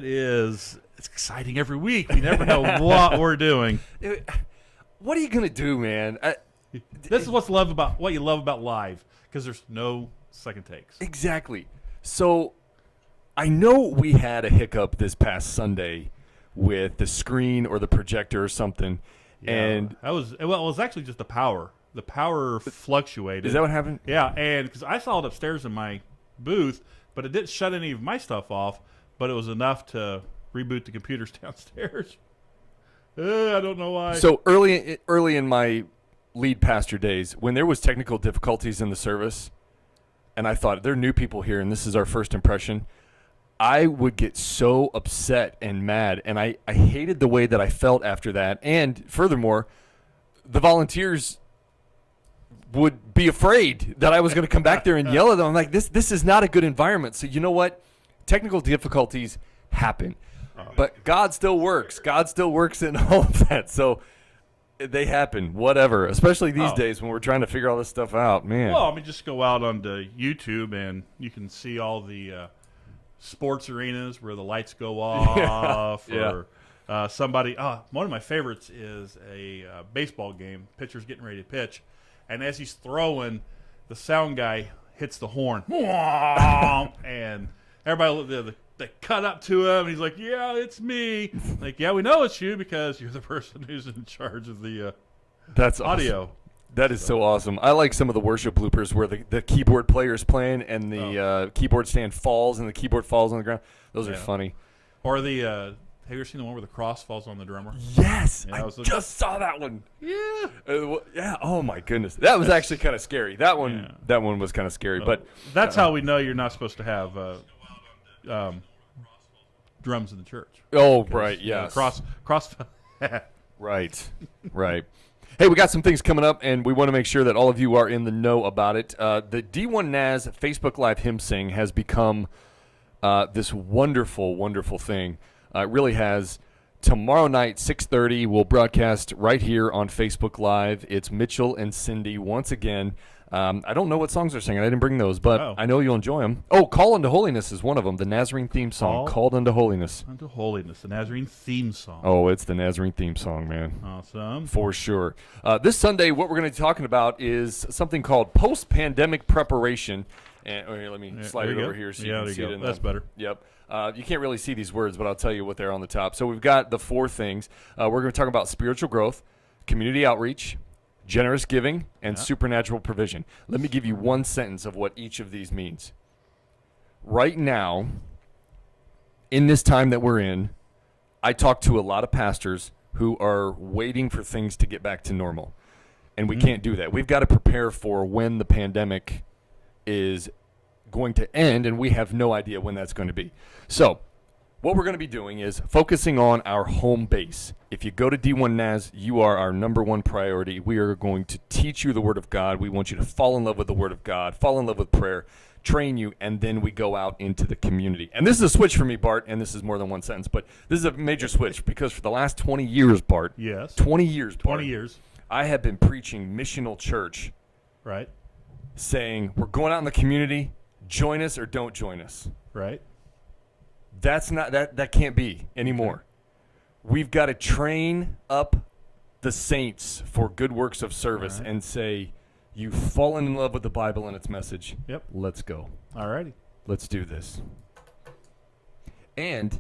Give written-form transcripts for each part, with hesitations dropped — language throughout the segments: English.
It's exciting every week. We never know what we're doing. What are you gonna do, man? This is what you love about live, because there's no second takes. Exactly. So I know we had a hiccup this past Sunday with the screen or the projector or something, and it was actually just the power. The power fluctuated. Is that what happened? Yeah, and because I saw it upstairs in my booth, but it didn't shut any of my stuff off. But it was enough to reboot the computers downstairs. I don't know why. So early in my lead pastor days, when there was technical difficulties in the service, and I thought, there are new people here, and this is our first impression, I would get so upset and mad, and I hated the way that I felt after that. And furthermore, the volunteers would be afraid that I was going to come back there and yell at them. I'm like, this is not a good environment. So you know what? Technical difficulties happen, but God still works. God still works in all of that. So they happen, whatever, especially these days when we're trying to figure all this stuff out, man. Well, I mean, just go out onto YouTube and you can see all the sports arenas where the lights go off. Or somebody, one of my favorites is a baseball game. Pitcher's getting ready to pitch. And as he's throwing, the sound guy hits the horn. And everybody, they cut up to him, and he's like, "Yeah, it's me." Like, yeah, we know it's you because you're the person who's in charge of the That's audio. Awesome. That is so awesome. I like some of the worship bloopers where the keyboard player is playing and the keyboard stand falls and the keyboard falls on the ground. Those are funny. Or the have you ever seen the one where the cross falls on the drummer? Yes, I just saw that one. Yeah, yeah. Oh my goodness, that was actually kind of scary. That one was kind of scary. But that's how we know you're not supposed to have drums in the church. Oh, right, yes. Cross. Right. Hey, we got some things coming up, and we want to make sure that all of you are in the know about it. The D1 Naz Facebook Live Hymn Sing has become this wonderful, wonderful thing. It really has. Tomorrow night, 6:30, we'll broadcast right here on Facebook Live. It's Mitchell and Cindy once again. I don't know what songs they're singing. I didn't bring those, but I know you'll enjoy them. Oh, Call Unto Holiness is one of them, the Nazarene theme song, Called Unto Holiness. Unto Holiness, the Nazarene theme song. Oh, it's the Nazarene theme song, man. Awesome. For sure. This Sunday, what we're going to be talking about is something called post-pandemic preparation. And here, let me slide it over here so you can see it. That's better. Yep. You can't really see these words, but I'll tell you what they're on the top. So we've got the four things. We're going to talk about spiritual growth, community outreach, generous giving, and supernatural provision. Let me give you one sentence of what each of these means. Right now, in this time that we're in, I talk to a lot of pastors who are waiting for things to get back to normal. And we can't do that. We've got to prepare for when the pandemic is going to end, and we have no idea when that's going to be. So what we're going to be doing is focusing on our home base. If you go to D1 Naz, you are our number one priority. We are going to teach you the Word of God. We want you to fall in love with the Word of God, fall in love with prayer, train you, and then we go out into the community. And this is a switch for me, Bart, and this is more than one sentence, but this is a major switch because for the last 20 years, Bart. Yes. 20 years, Bart. 20 years. I have been preaching missional church. Right. Saying, we're going out in the community, join us or don't join us. Right. That's not that can't be anymore. Okay. We've got to train up the saints for good works of service and say, you've fallen in love with the Bible and its message. Yep. Let's go. All righty. Let's do this. And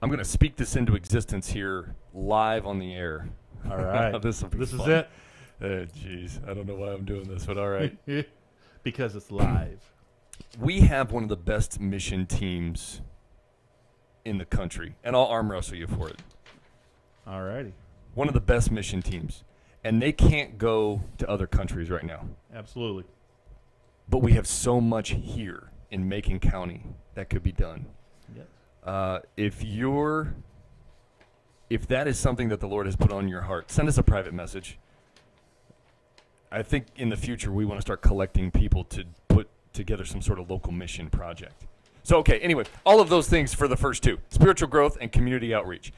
I'm going to speak this into existence here live on the air. All right. This is it. Jeez, I don't know why I'm doing this, but all right. Because it's live. We have one of the best mission teams in the country, and I'll arm wrestle you for it. All righty. One of the best mission teams, and they can't go to other countries right now. Absolutely. But we have so much here in Macon County that could be done. Yes. If that is something that the Lord has put on your heart, send us a private message. I think in the future we want to start collecting people to put together some sort of local mission project. So, okay, anyway, all of those things for the first two, spiritual growth and community outreach.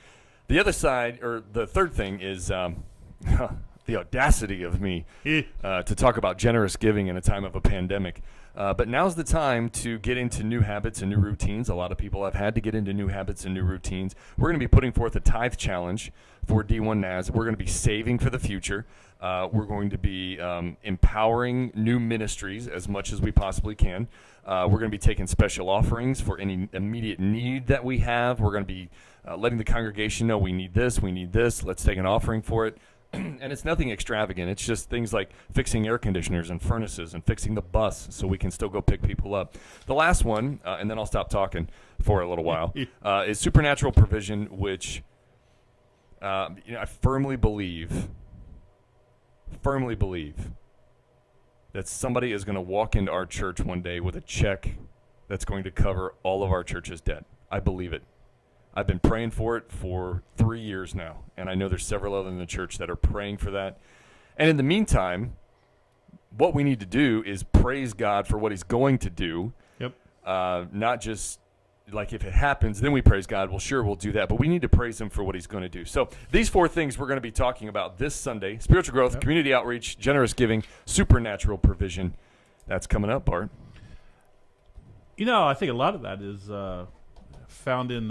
The other side, or the third thing is the the audacity of me to talk about generous giving in a time of a pandemic. But now's the time to get into new habits and new routines. A lot of people have had to get into new habits and new routines. We're going to be putting forth a tithe challenge for D1 NAS. We're going to be saving for the future. We're going to be empowering new ministries as much as we possibly can. We're going to be taking special offerings for any immediate need that we have. We're going to be letting the congregation know we need this, let's take an offering for it. And it's nothing extravagant. It's just things like fixing air conditioners and furnaces and fixing the bus so we can still go pick people up. The last one, and then I'll stop talking for a little while, is supernatural provision, which I firmly believe that somebody is going to walk into our church one day with a check that's going to cover all of our church's debt. I believe it. I've been praying for it for 3 years now, and I know there's several others in the church that are praying for that. And in the meantime, what we need to do is praise God for what he's going to do. Yep. Not just like if it happens, then we praise God. Well, sure, we'll do that, but we need to praise him for what he's going to do. So these 4 things we're going to be talking about this Sunday: spiritual growth, community outreach, generous giving, supernatural provision. That's coming up, Bart. I think a lot of that is found in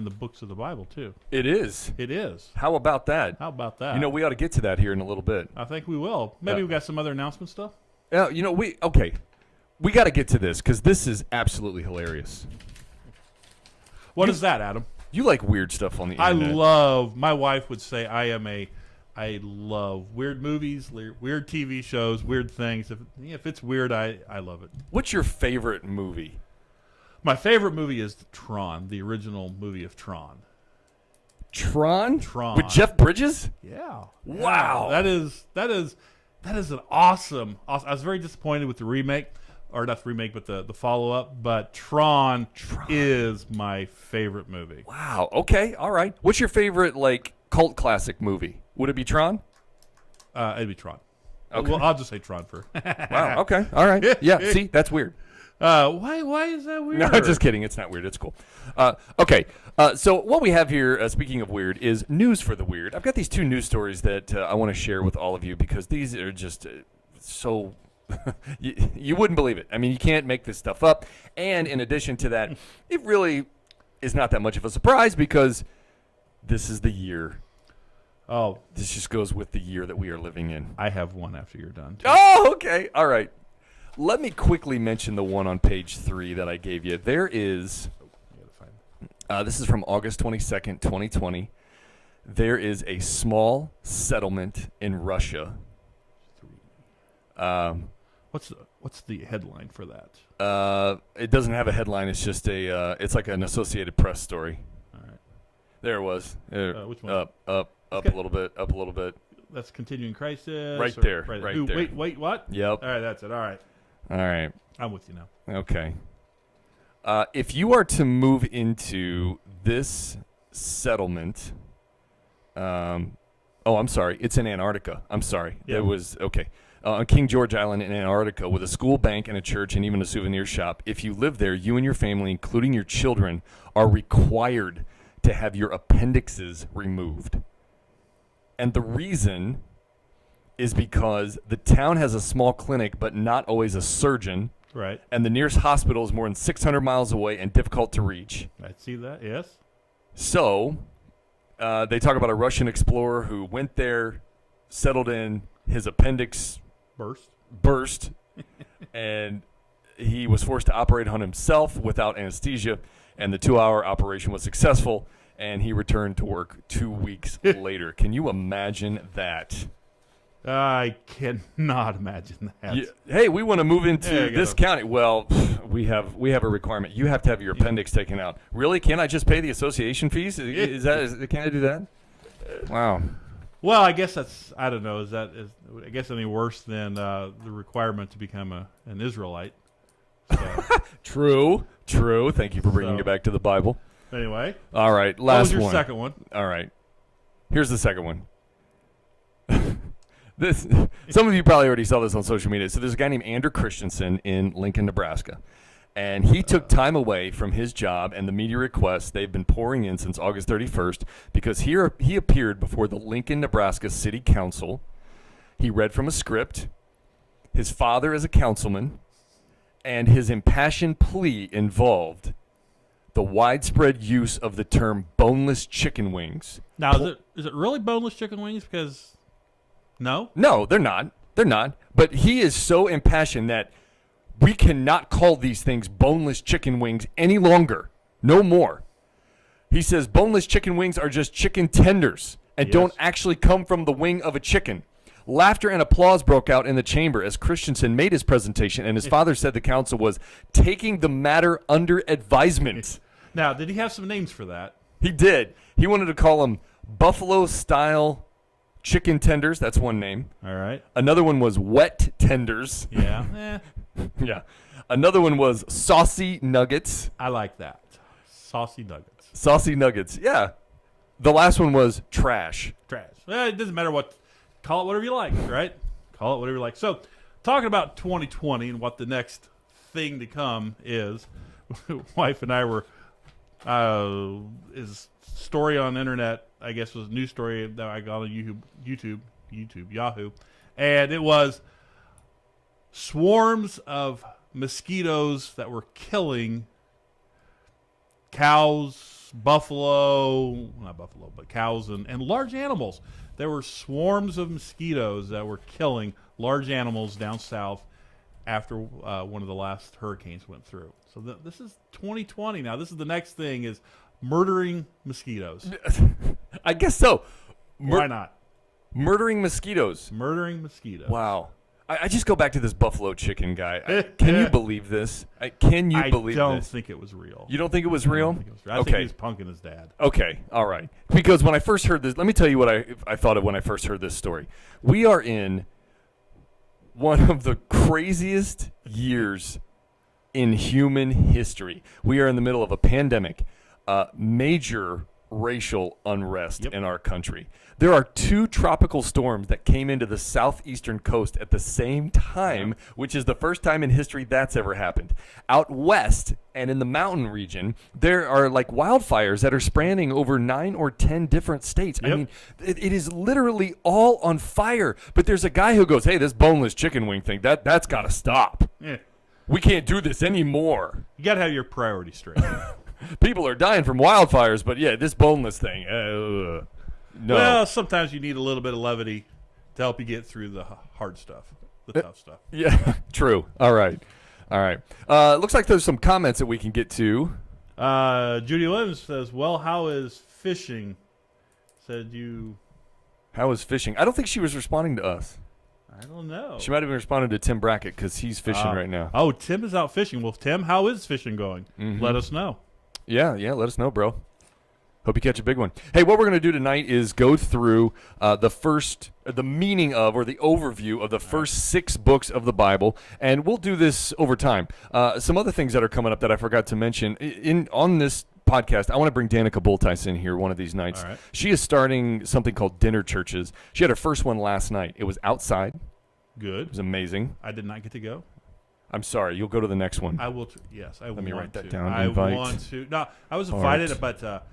the books of the Bible too. It is. It is. How about that? We ought to get to that here in a little bit. I think we will. Maybe we've got some other announcement stuff. Yeah, we got to get to this because this is absolutely hilarious. What is that, Adam? You like weird stuff on the internet. My wife would say I love weird movies, weird TV shows, weird things. If it's weird, I love it. What's your favorite movie? My favorite movie is Tron, the original movie of Tron. Tron? Tron. With Jeff Bridges? Yeah. Wow. That is an awesome. I was very disappointed with the remake, or not the remake, but the follow-up. But Tron is my favorite movie. Wow. Okay. All right. What's your favorite cult classic movie? Would it be Tron? It'd be Tron. Okay. Well, I'll just say Tron for. Wow. Okay. All right. Yeah. See, that's weird. Why is that weird? No, just kidding. It's not weird. It's cool. Okay. So what we have here, speaking of weird, is news for the weird. I've got these 2 news stories that I want to share with all of you because these are just so you wouldn't believe it. I mean, you can't make this stuff up. And in addition to that, it really is not that much of a surprise because this is the year. Oh, this just goes with the year that we are living in. I have one after you're done, too. Oh, okay. All right. Let me quickly mention the one on page 3 that I gave you. There is, this is from August 22nd, 2020. There is a small settlement in Russia. What's the headline for that? It doesn't have a headline. It's just it's like an Associated Press story. All right. There it was. Which one? Up a little bit. That's continuing crisis. Right there. Wait, what? Yep. All right, that's it. All right. I'm with you now. Okay. If you are to move into this settlement, I'm sorry. It's in Antarctica. I'm sorry. Yeah. It was, okay. On King George Island in Antarctica with a school, bank, and a church, and even a souvenir shop. If you live there, you and your family, including your children, are required to have your appendixes removed. And the reason is because the town has a small clinic, but not always a surgeon. Right. And the nearest hospital is more than 600 miles away and difficult to reach. I see that, yes. So they talk about a Russian explorer who went there, settled in, his appendix burst and he was forced to operate on himself without anesthesia, and the 2-hour operation was successful, and he returned to work 2 weeks later. Can you imagine that? I cannot imagine that. Yeah. Hey, we want to move into this county. Well, we have a requirement. You have to have your appendix taken out. Really? Can't I just pay the association fees? Can I do that? Wow. Well, I guess that's, I don't know. I guess any worse than the requirement to become an Israelite? So. True. Thank you for bringing it back to the Bible. Anyway. All right. Last one. What was your second one? All right. Here's the second one. Some of you probably already saw this on social media. So there's a guy named Andrew Christensen in Lincoln, Nebraska. And he took time away from his job and the media requests they've been pouring in since August 31st because he appeared before the Lincoln, Nebraska City Council He read from a script. His father is a councilman. And his impassioned plea involved the widespread use of the term boneless chicken wings. Now, is it really boneless chicken wings? Because, no? No, they're not. They're not. But he is so impassioned that we cannot call these things boneless chicken wings any longer. No more. He says boneless chicken wings are just chicken tenders and don't actually come from the wing of a chicken. Laughter and applause broke out in the chamber as Christensen made his presentation, and his father said the council was taking the matter under advisement. Now, did he have some names for that? He did. He wanted to call them buffalo-style chicken tenders. That's one name. All right. Another one was wet tenders. Yeah. Yeah. Another one was saucy nuggets. I like that. Saucy nuggets. Saucy nuggets. Yeah. The last one was trash. Trash. It doesn't matter what. Call it whatever you like, right? Call it whatever you like. So, talking about 2020 and what the next thing to come is, wife and I were, his story on the internet, I guess was a news story that I got on Yahoo, and it was swarms of mosquitoes that were killing cows, not buffalo, but cows and large animals. There were swarms of mosquitoes that were killing large animals down south after one of the last hurricanes went through. So this is 2020 now. This is the next thing is murdering mosquitoes. I guess so. Why not? Murdering mosquitoes. Murdering mosquitoes. Wow. I just go back to this buffalo chicken guy. Can you believe this? Can you believe this? I don't think it was real. You don't think it was real? I think he was punking his dad. Okay, all right. Because when I first heard this, let me tell you what I thought of when I first heard this story. We are in one of the craziest years in human history. We are in the middle of a pandemic, major racial unrest in our country. There are 2 tropical storms that came into the southeastern coast at the same time, which is the first time in history that's ever happened. Out west and in the mountain region, there are like wildfires that are spanning over 9 or 10 different states. I mean, it is literally all on fire. But there's a guy who goes, hey, this boneless chicken wing thing, that's got to stop. Yeah. We can't do this anymore. You got to have your priorities straight. People are dying from wildfires, but yeah, this boneless thing, no. Well, sometimes you need a little bit of levity to help you get through the hard stuff, the tough stuff. Yeah, true. All right. Looks like there's some comments that we can get to. Judy Williams says, well, how is fishing? How is fishing? I don't think she was responding to us. I don't know. She might have been responding to Tim Brackett because he's fishing right now. Oh, Tim is out fishing. Well, Tim, how is fishing going? Mm-hmm. Let us know. Yeah, let us know, bro. Hope you catch a big one. Hey, what we're going to do tonight is go through the meaning of, or the overview of the first 6 books of the Bible, and we'll do this over time. Some other things that are coming up that I forgot to mention on this podcast, I want to bring Danica Bultice in here one of these nights. All right. She is starting something called Dinner Churches. She had her first one last night. It was outside. Good. It was amazing. I did not get to go. I'm sorry. You'll go to the next one. I will. Yes, I will. Let me write that to. down. I Invite want to. No, I was invited, but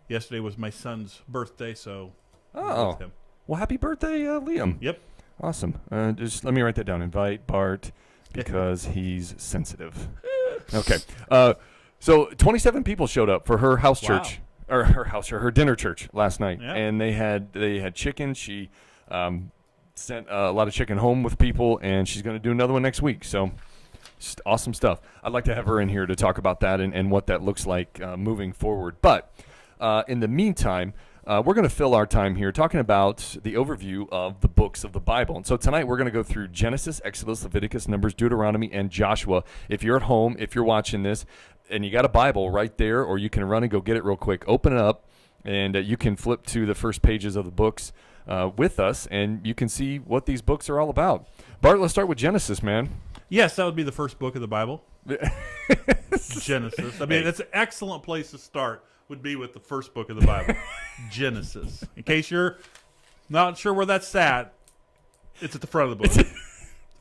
yesterday was my son's birthday, so. Oh. Well, happy birthday, Liam. Yep. Awesome. Just let me write that down. Invite Bart because he's sensitive. Okay. So 27 people showed up for her house church, or her dinner church last night, and they had chicken. She sent a lot of chicken home with people, and she's going to do another one next week. So just awesome stuff. I'd like to have her in here to talk about that and what that looks like moving forward. But in the meantime, we're going to fill our time here talking about the overview of the books of the Bible. And so tonight we're going to go through Genesis, Exodus, Leviticus, Numbers, Deuteronomy, and Joshua. If you're at home, if you're watching this, and you got a Bible right there, or you can run and go get it real quick, open it up, and you can flip to the first pages of the books with us, and you can see what these books are all about. Bart, let's start with Genesis, man. Yes, that would be the first book of the Bible. Genesis. I mean, that's an excellent place to start, would be with the first book of the Bible, Genesis. In case you're not sure where that's at, it's at the front of the book.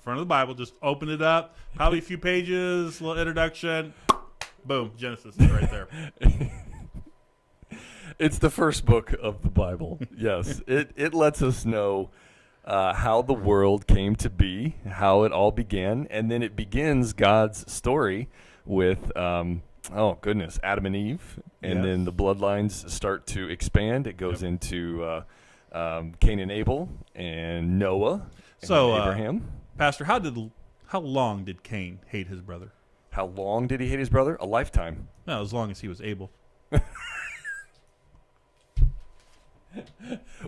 Front of the Bible, just open it up, probably a few pages, a little introduction, boom, Genesis is right there. It's the first book of the Bible. Yes, it lets us know how the world came to be, how it all began, and then it begins God's story with, Adam and Eve, and then the bloodlines start to expand. It goes into Cain and Abel, and Noah, and Abraham. Pastor, how long did Cain hate his brother? How long did he hate his brother? A lifetime. No, as long as he was able.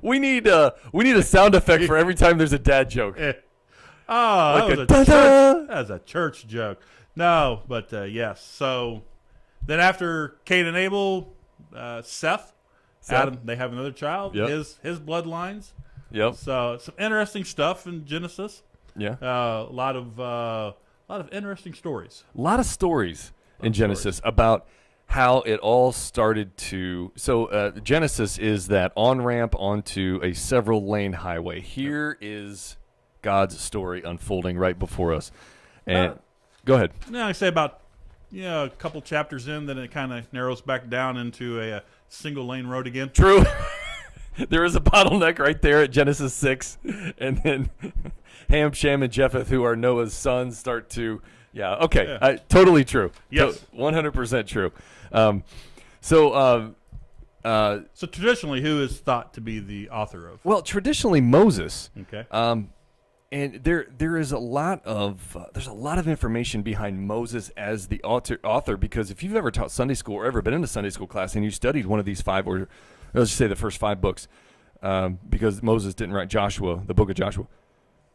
We need a sound effect for every time there's a dad joke. That was a church joke. No, but yes. So then after Cain and Abel, Seth, Adam, they have another child. Yep. His bloodlines. Yep. So some interesting stuff in Genesis. Yeah. A lot of interesting stories. A lot of stories in Genesis about how it all started to. So Genesis is that on-ramp onto a several-lane highway. Here is God's story unfolding right before us. And go ahead. I say about a couple chapters in, then it kind of narrows back down into a single-lane road again. True. There is a bottleneck right there at Genesis 6. And then Ham, Shem, and Japheth, who are Noah's sons, start to... Yeah, okay. Yeah. Totally true. Yes. 100% true. So traditionally, who is thought to be the author of? Well, traditionally Moses. Okay. And there is a lot of information behind Moses as the author, because if you've ever taught Sunday school or ever been in a Sunday school class and you studied one of these 5, or let's just say the first 5 books, because Moses didn't write Joshua, the book of Joshua.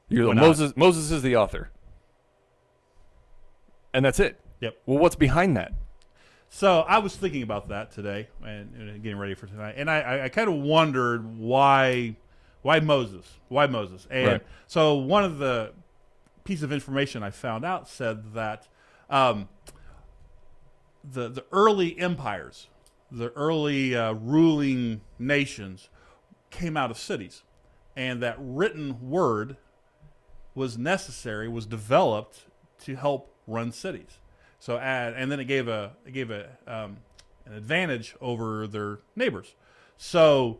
Moses is the author. And that's it. Yep. Well, what's behind that? So I was thinking about that today and getting ready for tonight, and I kind of wondered why Moses? Why Moses? And so one of the pieces of information I found out said that the early empires, the early ruling nations came out of cities, and that written word was necessary, was developed to help run cities. So and then it gave an advantage over their neighbors. So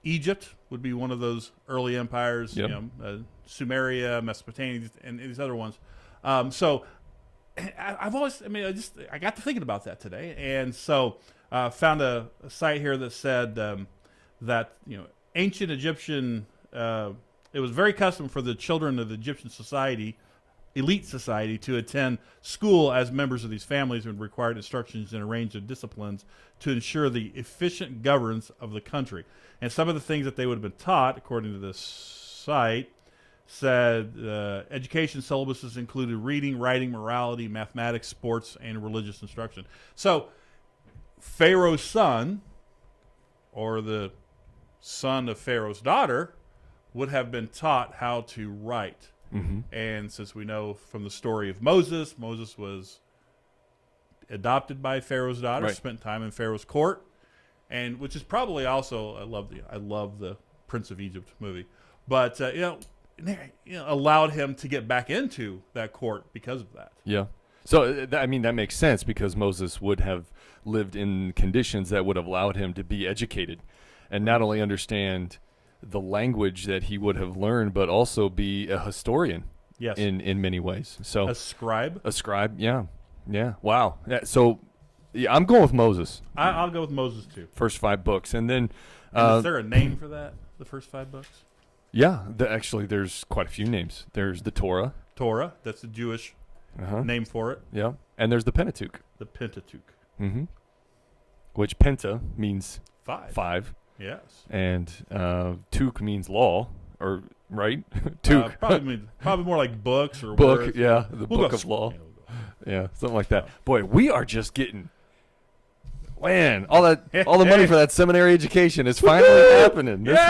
Egypt would be one of those early empires. Yep. Sumeria, Mesopotamia, and these other ones. So I got to thinking about that today, and so found a site here that said that ancient Egyptian. It was very custom for the children of the Egyptian elite society, to attend school as members of these families and required instructions in a range of disciplines to ensure the efficient governance of the country. And some of the things that they would have been taught, according to this site, said education syllabuses included reading, writing, morality, mathematics, sports, and religious instruction. So Pharaoh's son, or the son of Pharaoh's daughter, would have been taught how to write. Mm-hmm. And since we know from the story of Moses was adopted by Pharaoh's daughter, spent time in Pharaoh's court, and which is probably also I love the Prince of Egypt movie, but allowed him to get back into that court because of that. Yeah. So that makes sense, because Moses would have lived in conditions that would have allowed him to be educated and not only understand the language that he would have learned, but also be a historian. Yes. In many ways. So a scribe. Yeah. Wow. Yeah. So I'm going with Moses. I'll go with Moses too. First 5 books, and then is there a name for that? The first 5 books? Yeah. Actually, there's quite a few names. There's the Torah. That's the Jewish name for it. Yeah. And there's the Pentateuch. The Pentateuch. Mm-hmm. Which penta means 5. Yes. And Tuch means law, or right? Tuch. Probably more like books or book. Words. Yeah, the book of law. Yeah, something like that. Boy, we are just getting. Man, all the money for that seminary education is finally happening. This is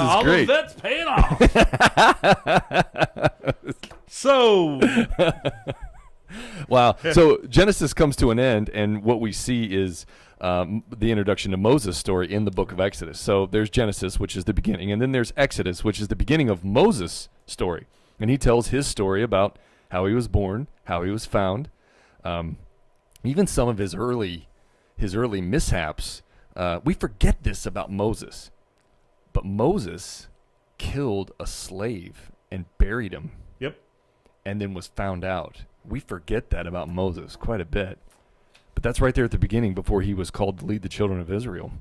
all great. All of that's paying off. So. Wow. So Genesis comes to an end, and what we see is the introduction to Moses' story in the book of Exodus. So there's Genesis, which is the beginning, and then there's Exodus, which is the beginning of Moses' story. And he tells his story about how he was born, how he was found, even some of his early mishaps. We forget this about Moses, but Moses killed a slave and buried him. Yep. And then was found out. We forget that about Moses quite a bit. But that's right there at the beginning before he was called to lead the children of Israel.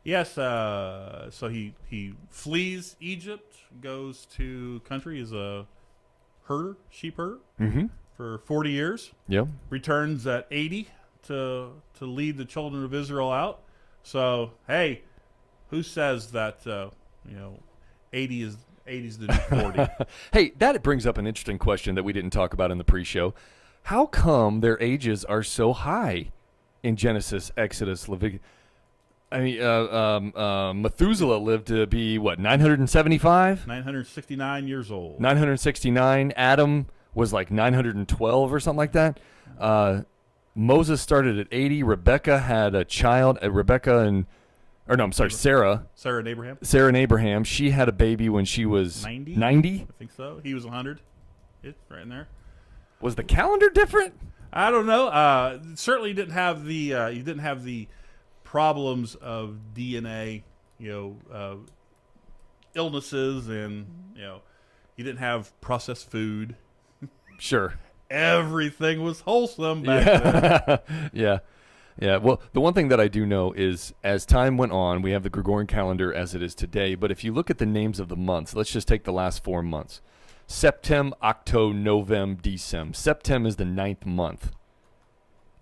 Yes, so he flees Egypt, goes to country as a herder, sheep herder, for 40 years. Yep. Returns at 80 to lead the children of Israel out. So, hey, who says that 80 is the new 40? Hey, that brings up an interesting question that we didn't talk about in the pre-show. How come their ages are so high in Genesis, Exodus, Leviticus? I mean, Methuselah lived to be, 975? 969 years old. 969. Adam was like 912 or something like that. Moses started at 80. Rebecca had a child. Sarah. Sarah and Abraham. Sarah and Abraham. She had a baby when she was 90? 90? I think so. He was 100. It's right in there. Was the calendar different? I don't know. Certainly didn't have the problems of DNA, illnesses, and you didn't have processed food. Sure. Everything was wholesome back then. Yeah. Yeah. Well, the one thing that I do know is as time went on, we have the Gregorian calendar as it is today. But if you look at the names of the months, let's just take the last 4 months. Septem, Octo, Novem, Decem. Septem is the 9th month.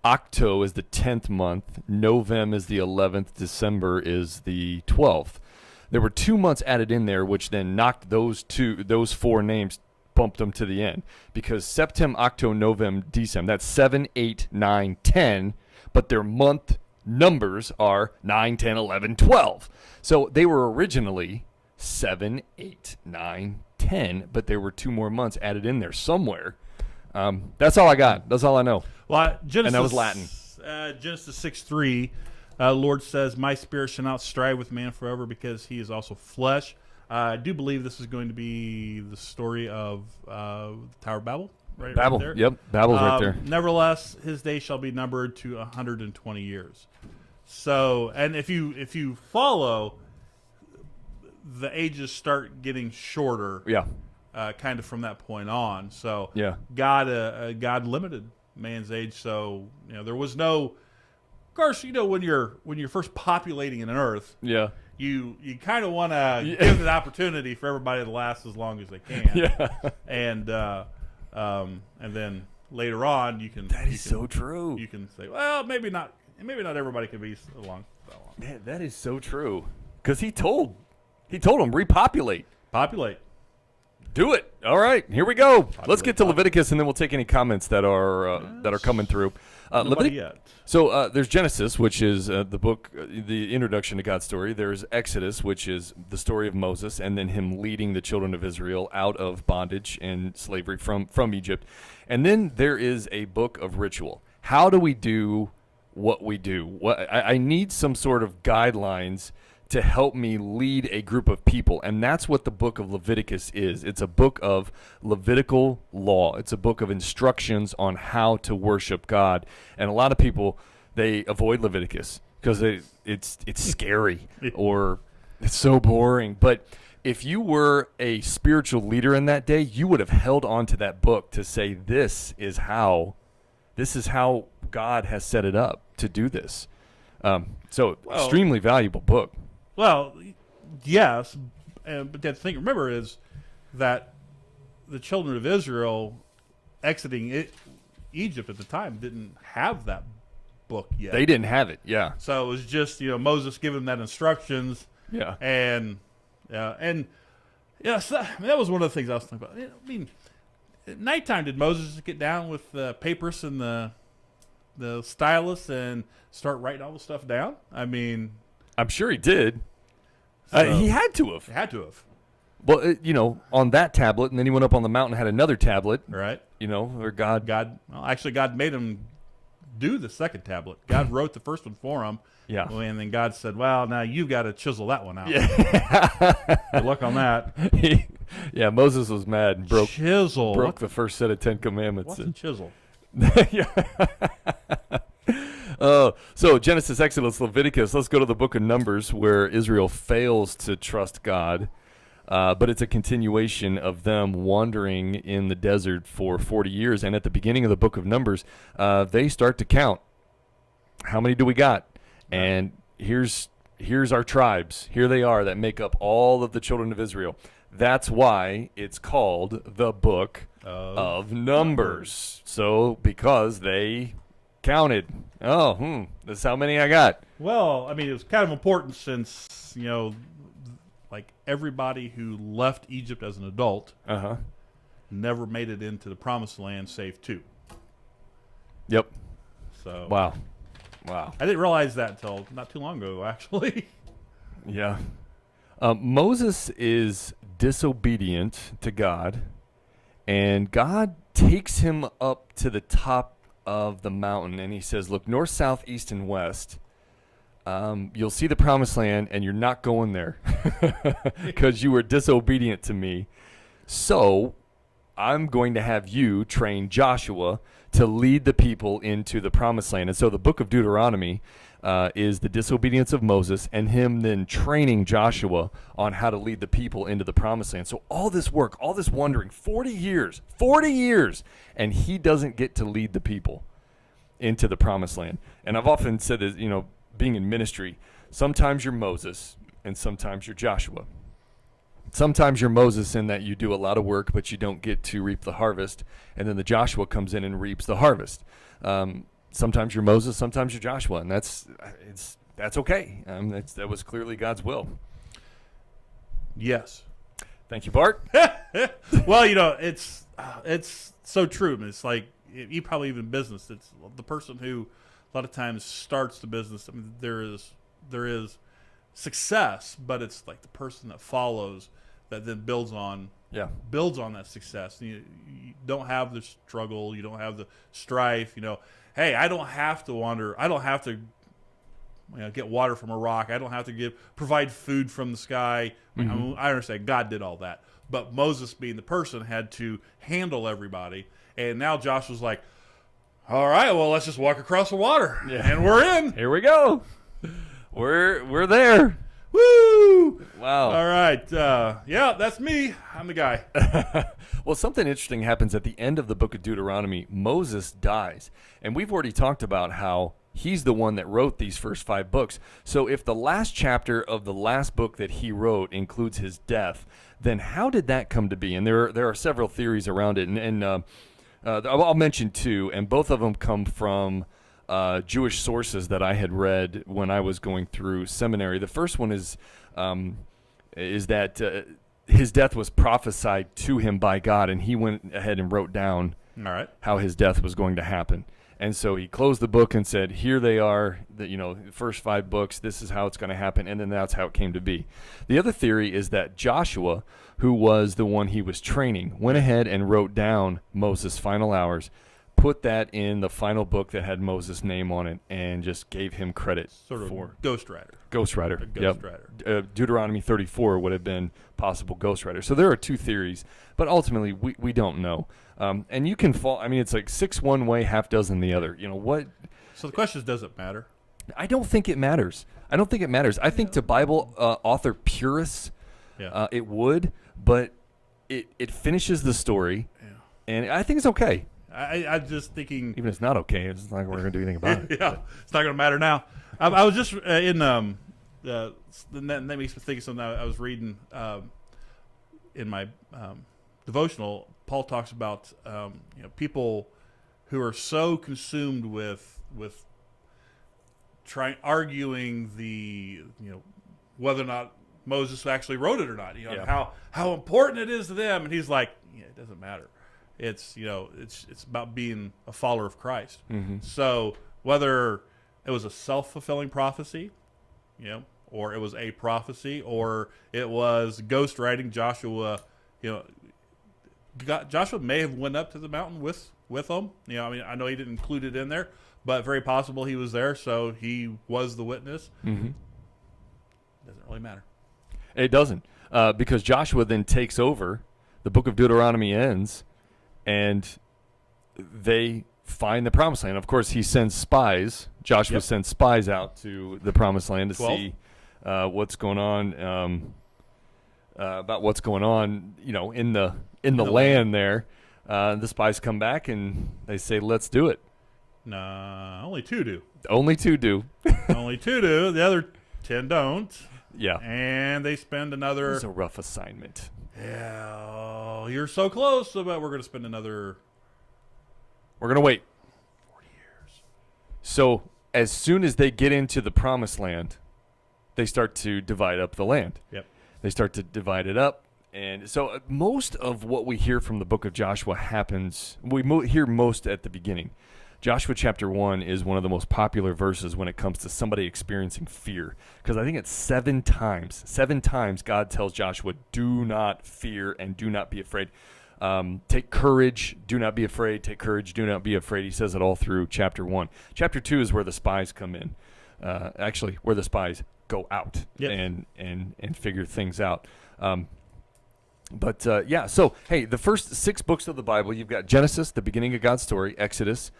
Octo is the 10th month. Novem is the 11th. December is the 12th. There were 2 months added in there, which then knocked those 4 names, bumped them to the end. Because Septem, Octo, Novem, Decem, that's 7, 8, 9, 10, but their month numbers are 9, 10, 11, 12. So they were originally 7, 8, 9, 10, but there were 2 more months added in there somewhere. That's all I got. That's all I know. Well, Genesis, and that was Latin. Genesis 6:3, Lord says, "My spirit shall not strive with man forever, because he is also flesh." I do believe this is going to be the story of the Tower of Babel. Babel. Right there. Yep, Babel's right there. Nevertheless, his days shall be numbered to 120 years. So, and if you follow, the ages start getting shorter. Yeah. Kind of from that point on. So yeah. God limited man's age. So there was no. Of course, when you're first populating an Earth. Yeah. You kind of want to give the opportunity for everybody to last as long as they can. Yeah. And then later on you can. That is so true. You can say, well, maybe not. Maybe not everybody can be so long. Man, that is so true. Because he told them repopulate. Populate. Do it. All right, here we go. Let's get to Leviticus, and then we'll take any comments that are coming through. So there's Genesis, which is the book, the introduction to God's story. There's Exodus, which is the story of Moses, and then him leading the children of Israel out of bondage and slavery from Egypt. And then there is a book of ritual. How do we do what we do? I need some sort of guidelines to help me lead a group of people. And that's what the book of Leviticus is. It's a book of Levitical law. It's a book of instructions on how to worship God. And a lot of people, they avoid Leviticus because it's scary or it's so boring. But if you were a spiritual leader in that day, you would have held on to that book to say, this is how God has set it up to do this. Extremely valuable book. Well, yes, but the thing to remember is that the children of Israel exiting Egypt at the time didn't have that book yet. They didn't have it, yeah. So it was just Moses giving them that instructions. Yeah, and yes, that was one of the things I was thinking about. I mean, at nighttime, did Moses get down with the papyrus and the stylus and start writing all the stuff down? I mean, I'm sure he did. So, he had to have. He had to have. Well, on that tablet, and then he went up on the mountain and had another tablet. Right. Where God made him do the second tablet. God wrote the first one for him. Yeah. And then God said, well, now you've got to chisel that one out. Yeah. Good luck on that. Moses was mad and broke the first set of 10 Commandments. What's a chisel? Yeah. So Genesis, Exodus, Leviticus. Let's go to the book of Numbers, where Israel fails to trust God. But it's a continuation of them wandering in the desert for 40 years. And at the beginning of the book of Numbers, they start to count. How many do we got? And here's our tribes. Here they are that make up all of the children of Israel. That's why it's called the book of Numbers. So because they counted. That's how many I got. Well, I mean, it was kind of important since, like everybody who left Egypt as an adult never made it into the promised land save 2. Yep. So Wow. I didn't realize that until not too long ago, actually. Yeah. Moses is disobedient to God, and God takes him up to the top of the mountain, and he says, look, north, south, east, and west, you'll see the promised land, and you're not going there because you were disobedient to me. So I'm going to have you train Joshua to lead the people into the promised land. And so the book of Deuteronomy is the disobedience of Moses and him then training Joshua on how to lead the people into the promised land. So all this work, all this wandering, 40 years, and he doesn't get to lead the people into the promised land. And I've often said that, being in ministry, sometimes you're Moses and sometimes you're Joshua. Sometimes you're Moses in that you do a lot of work, but you don't get to reap the harvest. And then the Joshua comes in and reaps the harvest. Sometimes you're Moses, sometimes you're Joshua, and that's okay. That was clearly God's will. Yes. Thank you, Bart. Well, it's so true. I mean, it's like you probably even business. It's the person who a lot of times starts the business. I mean, there is success, but it's like the person that follows that then builds on that success. You don't have the struggle, you don't have the strife. Hey, I don't have to wander. I don't have to get water from a rock. I don't have to provide food from the sky. Mm-hmm. I understand God did all that, but Moses, being the person, had to handle everybody. And now Joshua's like, all right, well, let's just walk across the water, and we're in. Here we go. We're there. Woo! Wow. All right. That's me. I'm the guy. Well, something interesting happens at the end of the book of Deuteronomy. Moses dies. And we've already talked about how he's the one that wrote these first 5 books. So if the last chapter of the last book that he wrote includes his death, then how did that come to be? And there are several theories around it. And I'll mention 2, and both of them come from Jewish sources that I had read when I was going through seminary. The first one is that his death was prophesied to him by God, and he went ahead and wrote down how his death was going to happen. And so he closed the book and said, here they are, the first 5 books, this is how it's going to happen, and then that's how it came to be. The other theory is that Joshua, who was the one he was training, went ahead and wrote down Moses' final hours, put that in the final book that had Moses' name on it, and just gave him credit for ghostwriter. Ghostwriter. Ghostwriter. Deuteronomy 34 would have been possible ghostwriter. So there are 2 theories, but ultimately we don't know. And you can fall. I mean, it's like 6 one way, half dozen the other. What? So the question is, does it matter? I don't think it matters. I think to Bible author purists, it would, but it finishes the story, and I think it's okay. I'm just thinking, even if it's not okay, it's not like we're going to do anything about it. It's not going to matter now. I was just in that makes me think of something I was reading in my devotional. Paul talks about people who are so consumed with arguing the whether or not Moses actually wrote it or not. How important it is to them, and he's like, it doesn't matter. It's it's about being a follower of Christ. Mm-hmm. So whether it was a self-fulfilling prophecy, or it was a prophecy, or it was ghostwriting, Joshua, Joshua may have went up to the mountain with them. I know he didn't include it in there, but very possible he was there, so he was the witness. Mm-hmm. Doesn't really matter. It doesn't, because Joshua then takes over. The book of Deuteronomy ends, and they find the promised land. Of course, he sends spies. Joshua sends spies out to the promised land to 12. see what's going on. about what's going on, in the land there. The spies come back and they say, "Let's do it." Nah, only 2 do. Only 2 do. Only 2 do. The other 10 don't. Yeah. And they spend another. It's a rough assignment. Yeah, you're so close. But we're going to spend another. We're going to wait 40 years. So as soon as they get into the promised land, they start to divide up the land. Yep. They start to divide it up. And so most of what we hear from the book of Joshua happens, we hear most at the beginning. Joshua chapter 1 is one of the most popular verses when it comes to somebody experiencing fear. Because I think it's 7 times God tells Joshua, do not fear and do not be afraid. Take courage, do not be afraid. Take courage, do not be afraid. He says it all through chapter 1. Chapter 2 is where the spies come in. Actually, where the spies go out and figure things out. So, hey, the first 6 books of the Bible, you've got Genesis, the beginning of God's story, Exodus,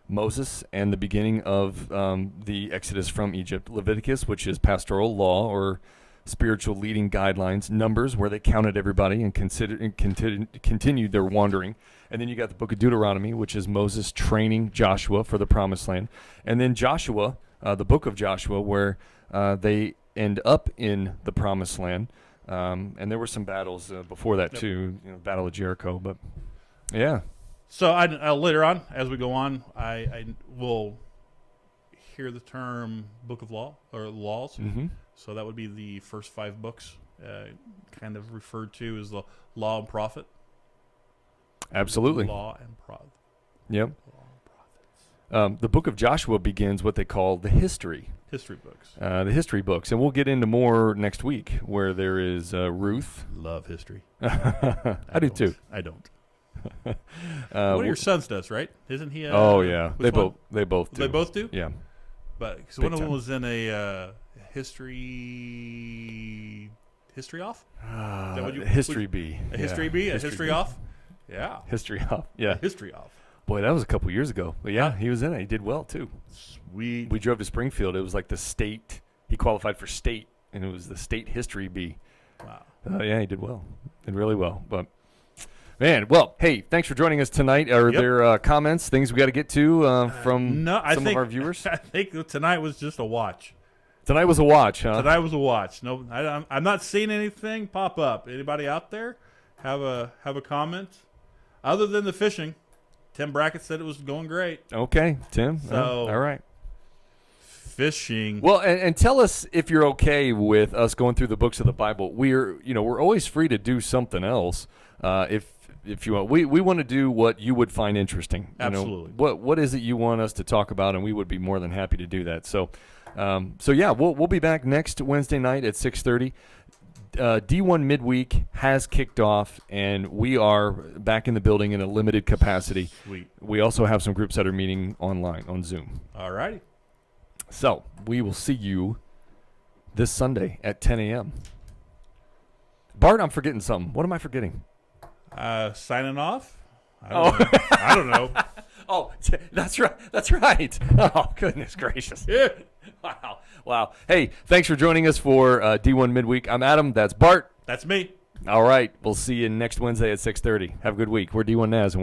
Moses, and the beginning of the Exodus from Egypt, Leviticus, which is pastoral law or spiritual leading guidelines, Numbers, where they counted everybody and continued their wandering. And then you got the book of Deuteronomy, which is Moses training Joshua for the promised land. And then Joshua, the book of Joshua, where they end up in the promised land. And there were some battles before that too, Battle of Jericho. But yeah. So later on, as we go on, I will hear the term Book of Law or Laws. Mm-hmm. So that would be the first 5 books, kind of referred to as the Law and Prophet. Absolutely. Law and Prophet. Yep. Law and Prophets. The book of Joshua begins what they call the history. History books. The history books. And we'll get into more next week where there is Ruth. Love history. I do too. I don't. One of your sons does, right? Isn't he? Oh yeah, they one? both do. They both do. Yeah, but because one of them was in a history off. History B. A history B. A history off. Yeah. History off. Yeah. History off. Boy, that was a couple years ago. But yeah, he was in it. He did well too. Sweet. We drove to Springfield. It was like the state. He qualified for state, and it was the state history B. Wow. Yeah, he did well. Did really well. But man, well, hey, thanks for joining us tonight. Are there comments, things we got to get to from some of our viewers? I think tonight was just a watch. Tonight was a watch, huh? Tonight was a watch. No, I'm not seeing anything pop up. Anybody out there have a comment other than the fishing? Tim Brackett said it was going great. Okay, Tim. So all right. Fishing. Well, and tell us if you're okay with us going through the books of the Bible. We're always free to do something else. If you want, we want to do what you would find interesting. Absolutely. What is it you want us to talk about, and we would be more than happy to do that. So yeah, we'll be back next Wednesday night at 6:30. D1 Midweek has kicked off, and we are back in the building in a limited capacity. Sweet. We also have some groups that are meeting online on Zoom. All righty. So we will see you this Sunday at 10 a.m. Bart, I'm forgetting something. What am I forgetting? Signing off? I don't know. Oh, that's right. That's right. Oh, goodness gracious. Yeah. Wow. Hey, thanks for joining us for D1 Midweek. I'm Adam. That's Bart. That's me. All right. We'll see you next Wednesday at 6:30. Have a good week. We're D1 Naz. And